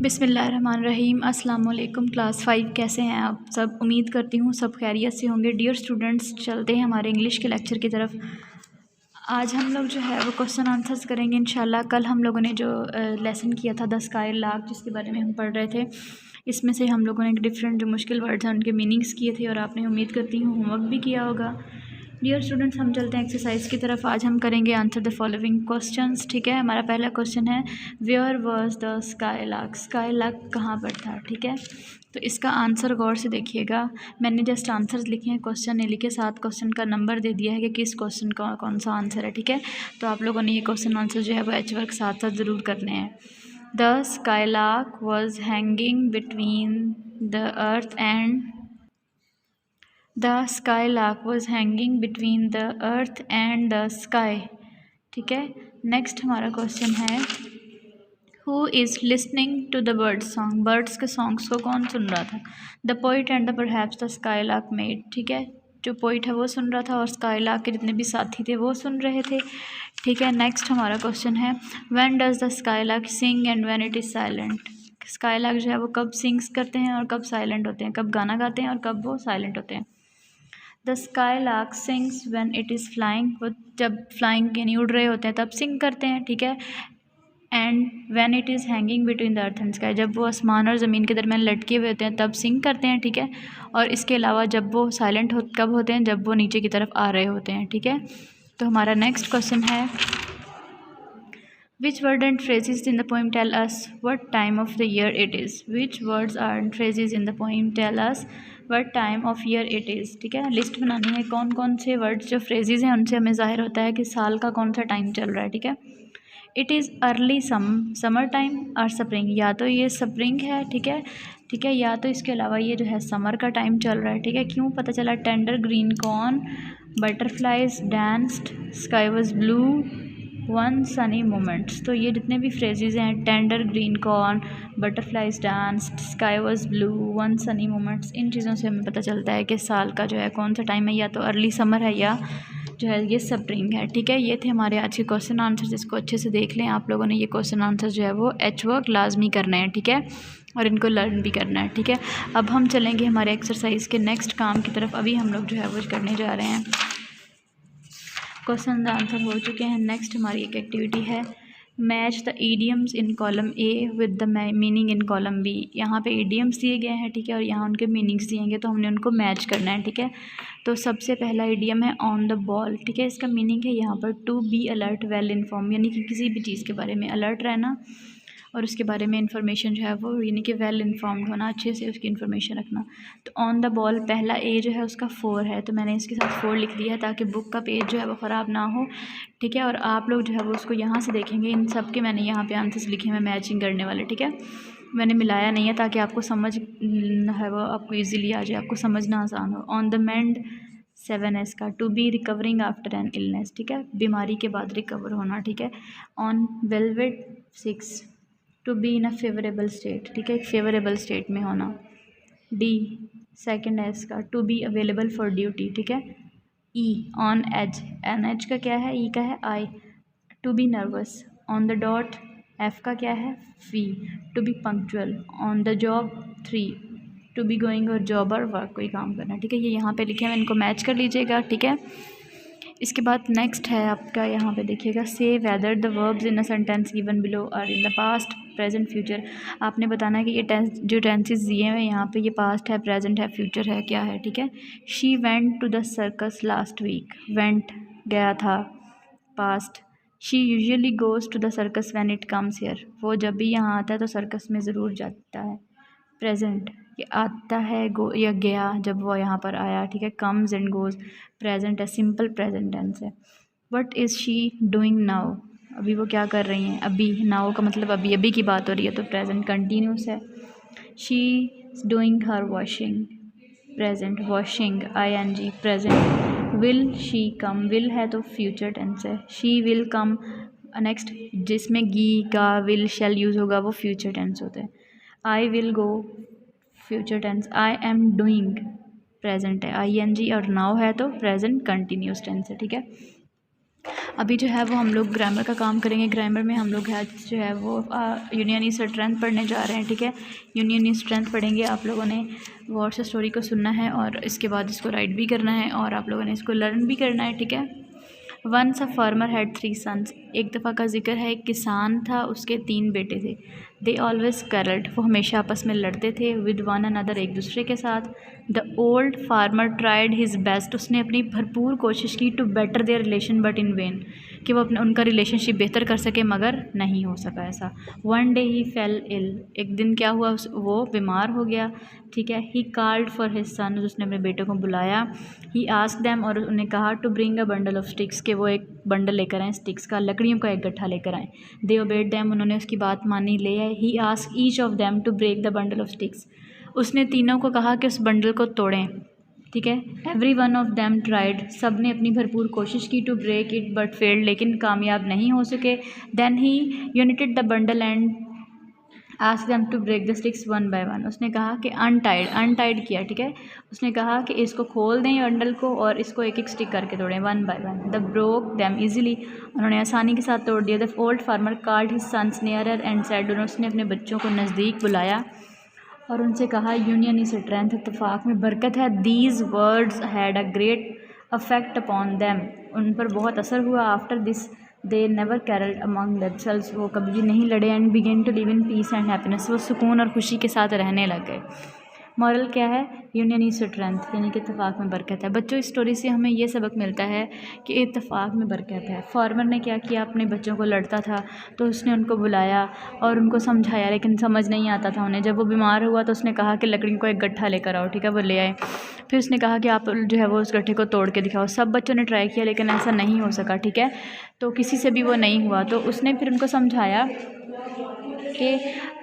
बिस्मिल्लाहिर्रहमानिर्रहीम। अस्सलाम वालेकुम क्लास 5, कैसे हैं आप सब? उम्मीद करती हूँ सब खैरियत से होंगे। डियर स्टूडेंट्स, चलते हैं हमारे इंग्लिश के लेक्चर की तरफ। आज हम लोग जो है वो क्वेश्चन आंसर्स करेंगे इंशाल्लाह। कल हम लोगों ने जो लेसन किया था 10 का लाख, जिसके बारे में हम पढ़ रहे थे, इसमें से हम लोगों ने डिफरेंट जो मुश्किल वर्ड्स हैं उनके मीनिंग्स किए थे और आपने उम्मीद करती हूँ होमवर्क भी किया होगा। डियर स्टूडेंट्स, हम चलते हैं एक्सरसाइज की तरफ। आज हम करेंगे आंसर द फॉलोइंग क्वेश्चंस। ठीक है, हमारा पहला क्वेश्चन है where was the skylark. Skylark कहाँ पर था? ठीक है, तो इसका आंसर गौर से देखिएगा। मैंने जस्ट आंसर्स लिखे हैं, क्वेश्चन नहीं लिखे, साथ क्वेश्चन का नंबर दे दिया है कि किस क्वेश्चन का कौन सा आंसर है। ठीक है, तो आप लोगों ने ये क्वेश्चन आंसर जो है वो एच वर्क साथ साथ ज़रूर करने हैं। The sky lark was hanging between the earth and The skylark was hanging between the earth and the sky। ठीक है, नेक्स्ट हमारा क्वेश्चन है Who is listening to the bird song। Birds के सॉन्ग्स को कौन सुन रहा था? The poet and the perhaps the skylark made। ठीक है, जो पोइट है वो सुन रहा था और स्काईलार्क के जितने भी साथी थे वो सुन रहे थे। ठीक है, नेक्स्ट हमारा क्वेश्चन है When does the skylark sing and when it is silent। Skylark जो है वो कब सिंग्स करते हैं और कब साइलेंट होते हैं, कब गाना गाते हैं और कब वो साइलेंट होते हैं। The skylark sings when it is flying. वो जब फ्लाइंग यानी उड़ रहे होते हैं तब सिंग करते हैं। ठीक है, and when it is hanging between the earth and sky, जब वो आसमान और ज़मीन के दरमियान लटके हुए होते हैं तब सिंग करते हैं। ठीक है, और इसके अलावा जब वो साइलेंट कब होते हैं? जब वो नीचे की तरफ आ रहे होते हैं। ठीक है, तो हमारा नेक्स्ट क्वेश्चन है Which word and phrases in the poem tell us what time of the year it is। Which words and phrases in the poem tell us what time of year it is। ठीक है, list बनानी है कौन कौन से words जो phrases हैं उनसे हमें ज़ाहिर होता है कि साल का कौन सा टाइम चल रहा है। ठीक है, it is early summer time और स्प्रिंग, या तो ये स्प्रिंग है। ठीक है, ठीक है, या तो इसके अलावा ये जो है समर का टाइम चल रहा है। ठीक है, क्यों पता चला? Tender green corn, butterflies danced, sky was blue, one sunny moments. तो ये जितने भी फ्रेजेस हैं, tender green corn, butterflies dance, sky was blue, one sunny moments, इन चीज़ों से हमें पता चलता है कि साल का जो है कौन सा टाइम है, या तो अर्ली समर है या जो है ये स्प्रिंग है। ठीक है, ये थे हमारे आज के क्वेश्चन आंसर्स। इसको अच्छे से देख लें। आप लोगों ने ये क्वेश्चन आंसर जो है वो एच वर्क लाजमी करना है। ठीक है, और इनको लर्न भी करना है। ठीक है, अब हम चलेंगे हमारे एक्सरसाइज के नेक्स्ट काम की तरफ। अभी हम लोग जो है वो करने जा रहे हैं, क्वेश्चन आंसर हो चुके हैं। नेक्स्ट हमारी एक एक्टिविटी है match the idioms in column A with the meaning in column B. यहाँ पे ईडियम्स दिए गए हैं। ठीक है, और यहाँ उनके मीनिंग्स दिए गए, तो हमने उनको मैच करना है। ठीक है, तो सबसे पहला ईडियम है ऑन द बॉल। ठीक है, इसका मीनिंग है यहाँ पर to be alert well inform, यानी कि किसी भी चीज़ के बारे में अलर्ट रहना और उसके बारे में इंफॉर्मेशन जो है वो यानी कि वेल इन्फॉर्म्ड होना, अच्छे से उसकी इन्फॉर्मेशन रखना। तो ऑन द बॉल पहला ए जो है उसका 4 है, तो मैंने इसके साथ 4 लिख दिया है ताकि बुक का पेज जो है वो ख़राब ना हो। ठीक है, और आप लोग जो है वो उसको यहाँ से देखेंगे। इन सब के मैंने यहाँ पे आंसर्स लिखे हैं मैचिंग करने वाले। ठीक है, मैंने मिलाया नहीं है ताकि आपको समझ है वो आपको ईजीली आ जाए, आपको समझना आसान हो। ऑन द मेंड 7 है इसका, to be recovering after an illness. ठीक है, बीमारी के बाद रिकवर होना। ठीक है, on velvet 6, to be in a favourable state. ठीक है, एक फेवरेबल स्टेट में होना। डी सेकंड है इसका, to be available for duty. ठीक है, E on edge, N edge का क्या है? ई का है I, to be nervous. On the dot F का क्या है? V, to be punctual. On the job 3, to be going और जॉब और वर्क, कोई काम करना। ठीक है, ये यहाँ पे लिखे हैं, इनको मैच कर लीजिएगा। ठीक है, इसके बाद नेक्स्ट है आपका, यहाँ पे देखिएगा से whether the verbs in a sentence given below are in the past present future. आपने बताना है कि ये टेंस जो टेंसेस दिए हैं यहाँ पे, ये पास्ट है, प्रेजेंट है, फ्यूचर है, क्या है। ठीक है, she went to the circus last week, went गया था, past. She usually goes to the circus when it comes here, वो जब भी यहाँ आता है तो सर्कस में ज़रूर जाता है। प्रेजेंट ये आता है गो या गया जब वो यहाँ पर आया। ठीक है, कम्स एंड गोज़, प्रेजेंट है, सिंपल प्रेजेंट टेंस है। What is she doing now, अभी वो क्या कर रही हैं? अभी, नाउ का मतलब अभी अभी की बात हो रही है, तो प्रेजेंट कंटिन्यूस है। She is doing her washing, present, washing ING present. Will she come, will है तो फ्यूचर टेंस है। शी विल कम नेक्स्ट, जिसमें गी का विल शैल यूज़ होगा वो फ्यूचर टेंस होता है। I will go future tense. I am doing present है ING, और नाउ है तो प्रेजेंट कंटिन्यूस टेंस है। ठीक है, अभी जो है वो हम लोग ग्रामर का काम करेंगे। ग्रामर में हम लोग है जो है वो यूनियन ई स्ट्रेंथ पढ़ने जा रहे हैं, ठीक है। यूनियन ई स्ट्रेंथ पढ़ेंगे। आप लोगों ने वर्ड से स्टोरी को सुनना है और इसके बाद इसको राइट भी करना है और आप लोगों ने इसको लर्न भी करना है, ठीक है। Once a farmer had 3 sons. एक दफ़ा का जिक्र है, एक किसान था, उसके 3 बेटे थे। दे ऑलवेज करल्ड, वो हमेशा आपस में लड़ते थे। विद वन अनदर, एक दूसरे के साथ। The old farmer tried his best, उसने अपनी भरपूर कोशिश की to better their relation but in vain, कि वो अपना उनका रिलेशनशिप बेहतर कर सके, मगर नहीं हो सका ऐसा। वन डे ही फेल इल, एक दिन क्या हुआ, वो बीमार हो गया, ठीक है। He called for his son, उसने अपने बेटे को बुलाया। ही आस्क्ड देम, और उन्हें कहा to bring a bundle of sticks, कि वो एक बंडल लेकर आएँ स्टिक्स का, लकड़ियों का एक गट्ठा लेकर आएँ। दे ओबेड देम, उन्होंने उसकी बात मानी, ले आए। He asked each of them to break the bundle of sticks, उसने तीनों को कहा कि उस बंडल को तोड़ें, ठीक है। Every one of them tried, सब ने अपनी भरपूर कोशिश की to break it but failed, लेकिन कामयाब नहीं हो सके। Then he united the bundle and ask them to break the sticks one by one, उसने कहा कि अनटाइड किया, ठीक है। उसने कहा कि इसको खोल दें बंडल को और इसको एक एक स्टिक करके तोड़ें, one by one. The broke them easily, उन्होंने आसानी के साथ तोड़ दिया। The old farmer called his sons nearer and said, उसने अपने बच्चों को नज़दीक बुलाया और उनसे कहा यूनियन इज स्ट्रेंथ, इत्तेफाक में बरकत है। These words had a great affect upon them, उन पर बहुत असर हुआ। After this they never quarrelled among themselves, वो कभी भी नहीं लड़े। And began to live in peace and happiness, वो सुकून और खुशी के साथ रहने लग गए। मॉरल क्या है, यूनियन इज स्ट्रेंथ, यानी कि इत्तेफाक में बरकत है। बच्चों, इस स्टोरी से हमें ये सबक मिलता है कि इत्तेफाक में बरकत है। फार्मर ने क्या किया, अपने बच्चों को लड़ता था तो उसने उनको बुलाया और उनको समझाया, लेकिन समझ नहीं आता था उन्हें। जब वो बीमार हुआ तो उसने कहा कि लकड़ी को एक गट्ठा लेकर आओ, ठीक है। वो ले आए। फिर उसने कहा कि आप जो है वो उस गट्ठे को तोड़ के दिखाओ। सब बच्चों ने ट्राई किया लेकिन ऐसा नहीं हो सका, ठीक है। तो किसी से भी वो नहीं हुआ, तो उसने फिर उनको समझाया कि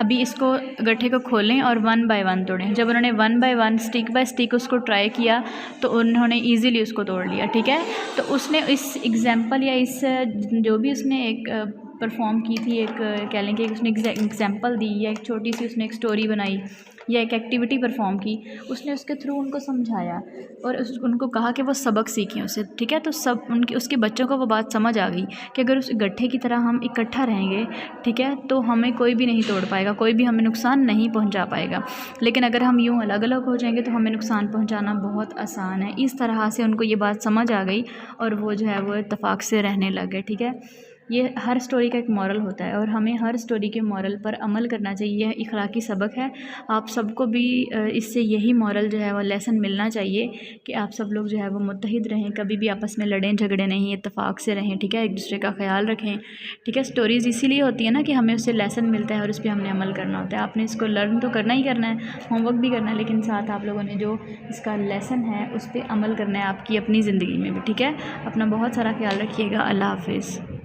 अभी इसको गट्ठे को खोलें और वन बाय वन तोड़ें। जब उन्होंने one by one stick by stick उसको ट्राई किया तो उन्होंने ईज़िली उसको तोड़ लिया, ठीक है। तो उसने इस एग्ज़ाम्पल या इस जो भी उसने एक परफॉर्म की थी, एक कह लें कि उसने एग्ज़ाम्पल दी या एक छोटी सी उसने एक स्टोरी बनाई या एक एक्टिविटी परफॉर्म की, उसने उसके थ्रू उनको समझाया और उनको कहा कि वो सबक सीखें उससे, ठीक है। तो सब उसके बच्चों को वो बात समझ आ गई कि अगर उस गट्ठे की तरह हम इकट्ठा रहेंगे, ठीक है, तो हमें कोई भी नहीं तोड़ पाएगा, कोई भी हमें नुकसान नहीं पहुंचा पाएगा। लेकिन अगर हम यूँ अलग अलग हो जाएंगे तो हमें नुकसान पहुंचाना बहुत आसान है। इस तरह से उनको ये बात समझ आ गई और वो जो है वो इत्तेफाक से रहने लग गए, ठीक है। ये हर स्टोरी का एक मॉरल होता है और हमें हर स्टोरी के मॉरल पर अमल करना चाहिए। यह इखलाकी सबक है। आप सबको भी इससे यही मॉरल जो है वो लेसन मिलना चाहिए कि आप सब लोग जो है वो मुत्तहिद रहें, कभी भी आपस में लड़ें झगड़े नहीं, इत्तेफाक से रहें, ठीक है। एक दूसरे का ख्याल रखें, ठीक है। स्टोरीज़ इसीलिए होती है ना कि हमें उससे लेसन मिलता है और उस पर हमने अमल करना होता है। आपने इसको लर्न तो करना ही करना है, होमवर्क भी करना है, लेकिन साथ आप लोगों ने जो इसका लेसन है उस पर अमल करना है आपकी अपनी ज़िंदगी में भी, ठीक है। अपना बहुत सारा ख्याल रखिएगा। अल्लाह हाफिज़।